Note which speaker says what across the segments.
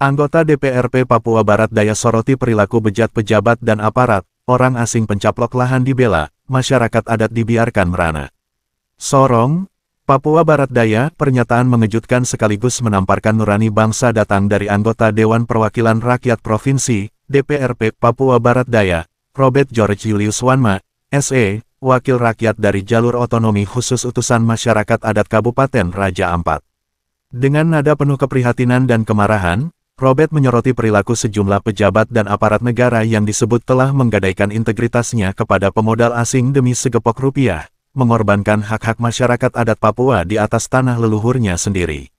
Speaker 1: Anggota DPRP Papua Barat Daya soroti perilaku bejat pejabat dan aparat, orang asing pencaplok lahan dibela, masyarakat adat dibiarkan merana. Sorong, Papua Barat Daya, pernyataan mengejutkan sekaligus menamparkan nurani bangsa datang dari anggota Dewan Perwakilan Rakyat Provinsi, DPRP Papua Barat Daya, Robert George Julius Wanma, SE, Wakil Rakyat dari Jalur Otonomi Khusus Utusan Masyarakat Adat Kabupaten Raja Ampat. Dengan nada penuh keprihatinan dan kemarahan, Robert menyoroti perilaku sejumlah pejabat dan aparat negara yang disebut telah menggadaikan integritasnya kepada pemodal asing demi segepok rupiah, mengorbankan hak-hak masyarakat adat Papua di atas tanah leluhurnya sendiri.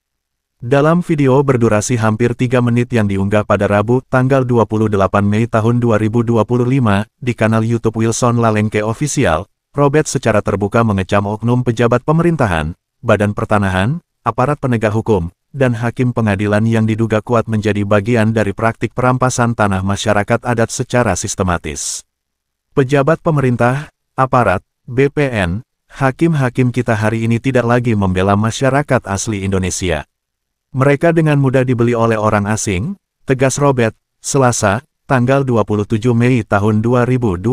Speaker 1: Dalam video berdurasi hampir 3 menit yang diunggah pada Rabu, tanggal 28 Mei tahun 2025, di kanal YouTube Wilson Lalengke Official, Robert secara terbuka mengecam oknum pejabat pemerintahan, badan pertanahan, aparat penegak hukum, dan hakim pengadilan yang diduga kuat menjadi bagian dari praktik perampasan tanah masyarakat adat secara sistematis. Pejabat pemerintah, aparat, BPN, hakim-hakim kita hari ini tidak lagi membela masyarakat asli Indonesia. Mereka dengan mudah dibeli oleh orang asing, tegas Robert, Selasa, tanggal 27 Mei tahun 2025.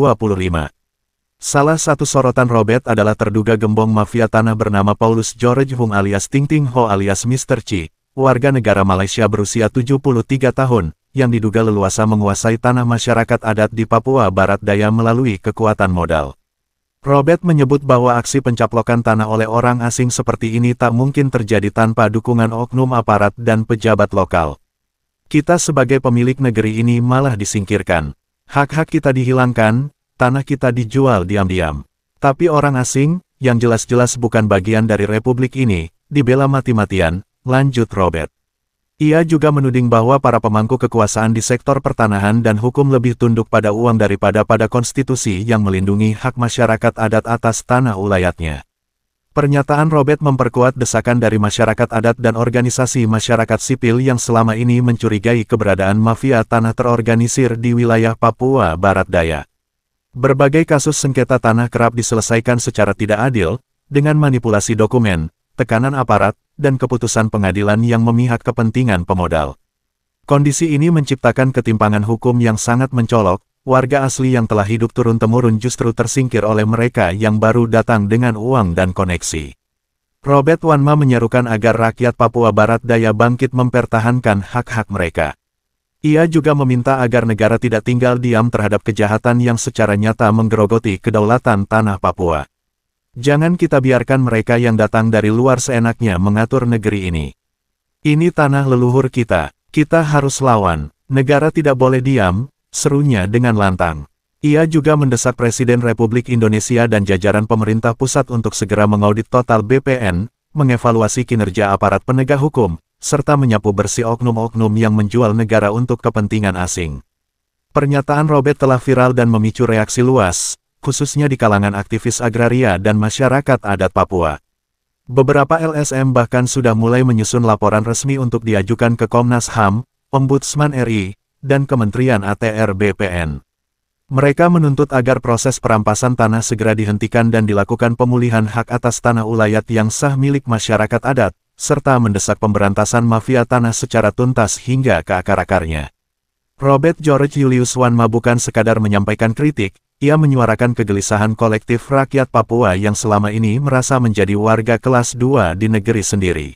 Speaker 1: Salah satu sorotan Robert adalah terduga gembong mafia tanah bernama Paulus George Hung alias Ting Ting Ho alias Mr. Chi, warga negara Malaysia berusia 73 tahun, yang diduga leluasa menguasai tanah masyarakat adat di Papua Barat Daya melalui kekuatan modal. Robert menyebut bahwa aksi pencaplokan tanah oleh orang asing seperti ini tak mungkin terjadi tanpa dukungan oknum aparat dan pejabat lokal. Kita sebagai pemilik negeri ini malah disingkirkan. Hak-hak kita dihilangkan, tanah kita dijual diam-diam. Tapi orang asing, yang jelas-jelas bukan bagian dari republik ini, dibela mati-matian, lanjut Robert. Ia juga menuding bahwa para pemangku kekuasaan di sektor pertanahan dan hukum lebih tunduk pada uang daripada pada konstitusi yang melindungi hak masyarakat adat atas tanah ulayatnya. Pernyataan Robert memperkuat desakan dari masyarakat adat dan organisasi masyarakat sipil yang selama ini mencurigai keberadaan mafia tanah terorganisir di wilayah Papua Barat Daya. Berbagai kasus sengketa tanah kerap diselesaikan secara tidak adil, dengan manipulasi dokumen, tekanan aparat, dan keputusan pengadilan yang memihak kepentingan pemodal. Kondisi ini menciptakan ketimpangan hukum yang sangat mencolok, warga asli yang telah hidup turun-temurun justru tersingkir oleh mereka yang baru datang dengan uang dan koneksi. Robert Wanma menyerukan agar rakyat Papua Barat Daya bangkit mempertahankan hak-hak mereka. Ia juga meminta agar negara tidak tinggal diam terhadap kejahatan yang secara nyata menggerogoti kedaulatan tanah Papua. Jangan kita biarkan mereka yang datang dari luar seenaknya mengatur negeri ini. Ini tanah leluhur kita, kita harus lawan, negara tidak boleh diam, serunya dengan lantang. Ia juga mendesak Presiden Republik Indonesia dan jajaran pemerintah pusat untuk segera mengaudit total BPN, mengevaluasi kinerja aparat penegak hukum, serta menyapu bersih oknum-oknum yang menjual negara untuk kepentingan asing. Pernyataan Robert telah viral dan memicu reaksi luas, khususnya di kalangan aktivis agraria dan masyarakat adat Papua. Beberapa LSM bahkan sudah mulai menyusun laporan resmi untuk diajukan ke Komnas HAM, Ombudsman RI, dan Kementerian ATR BPN. Mereka menuntut agar proses perampasan tanah segera dihentikan dan dilakukan pemulihan hak atas tanah ulayat yang sah milik masyarakat adat, serta mendesak pemberantasan mafia tanah secara tuntas hingga ke akar-akarnya. Robert George Julius Wanma bukan sekadar menyampaikan kritik, ia menyuarakan kegelisahan kolektif rakyat Papua yang selama ini merasa menjadi warga kelas 2 di negeri sendiri.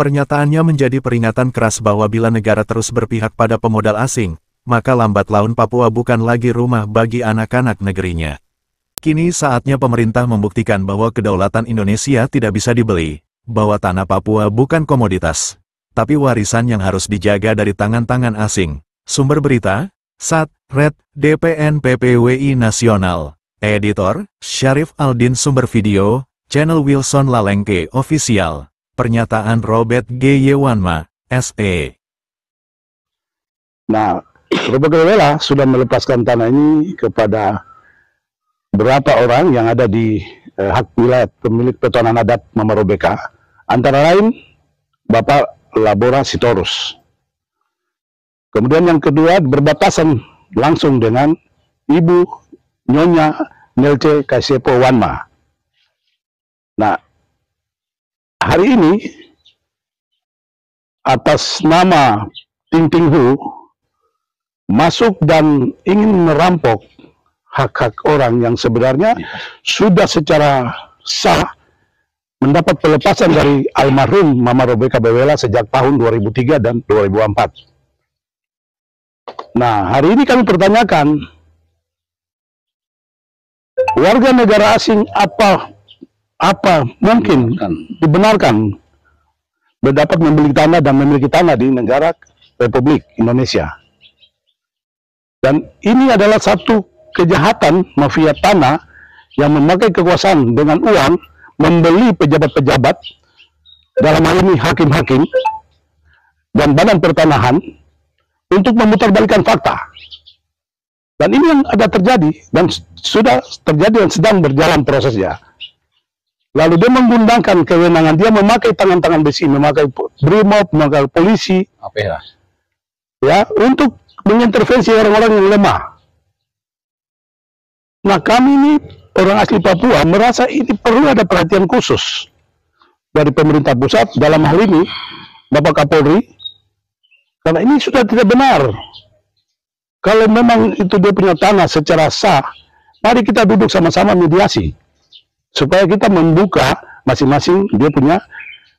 Speaker 1: Pernyataannya menjadi peringatan keras bahwa bila negara terus berpihak pada pemodal asing, maka lambat laun Papua bukan lagi rumah bagi anak-anak negerinya. Kini saatnya pemerintah membuktikan bahwa kedaulatan Indonesia tidak bisa dibeli, bahwa tanah Papua bukan komoditas, tapi warisan yang harus dijaga dari tangan-tangan asing. Sumber berita, Sat, Red, DPN PPWI Nasional. Editor, Syarif Aldin. Sumber video, channel Wilson Lalengke Official. Pernyataan Robert G. Wanma, SE.
Speaker 2: Nah, Robert Rewela sudah melepaskan tanah ini kepada beberapa orang yang ada di hak wilayah pemilik petonan adat Mamarobeka. Antara lain, Bapak Labora Sitorus. Kemudian yang kedua berbatasan langsung dengan Ibu Nyonya Nelce Kaisepo Wanma. Nah, hari ini atas nama Ting Ting Hu masuk dan ingin merampok hak-hak orang yang sebenarnya sudah secara sah mendapat pelepasan dari almarhum Mama Rebecca Bewela sejak tahun 2003 dan 2004. Nah, hari ini kami pertanyakan, warga negara asing apa mungkin dibenarkan dapat membeli tanah dan memiliki tanah di negara Republik Indonesia. Dan ini adalah satu kejahatan mafia tanah yang memakai kekuasaan dengan uang membeli pejabat-pejabat, dalam hal ini hakim-hakim dan badan pertanahan, untuk memutarbalikkan fakta. Dan ini yang ada terjadi dan sudah terjadi dan sedang berjalan prosesnya. Lalu dia menggunakan kewenangan, dia memakai tangan-tangan besi, memakai brimob, memakai polisi, ya, untuk mengintervensi orang-orang yang lemah. Nah, kami ini orang asli Papua merasa ini perlu ada perhatian khusus dari pemerintah pusat, dalam hal ini Bapak Kapolri, karena ini sudah tidak benar. Kalau memang itu dia punya tanah secara sah, mari kita duduk sama-sama mediasi, supaya kita membuka masing-masing dia punya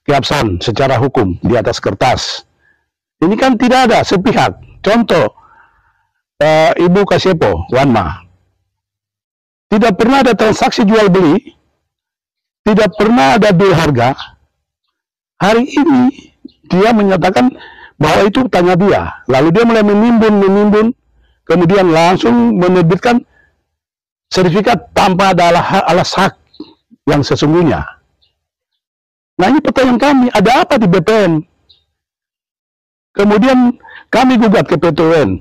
Speaker 2: keabsahan secara hukum di atas kertas. Ini kan tidak ada sepihak. Contoh, Ibu Kasiepo, Wanma, tidak pernah ada transaksi jual beli, tidak pernah ada deal harga. Hari ini dia menyatakan bahwa itu tanya dia. Lalu dia mulai menimbun, kemudian langsung menerbitkan sertifikat tanpa ada alas hak yang sesungguhnya. Nah, ini pertanyaan kami, ada apa di BPN? Kemudian kami gugat ke PT UN,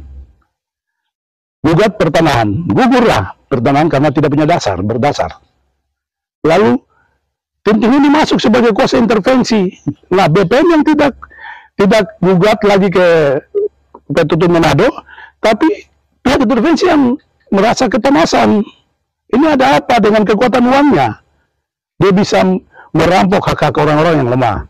Speaker 2: gugat pertanahan, gugurlah pertanahan karena tidak punya berdasar. Lalu Ting Ting ini masuk sebagai kuasa intervensi. Nah, BPN yang tidak gugat lagi ke Petutun Manado, tapi pihak intervensi yang merasa kepanasan. Ini ada apa dengan kekuatan uangnya? Dia bisa merampok hak-hak orang-orang yang lemah.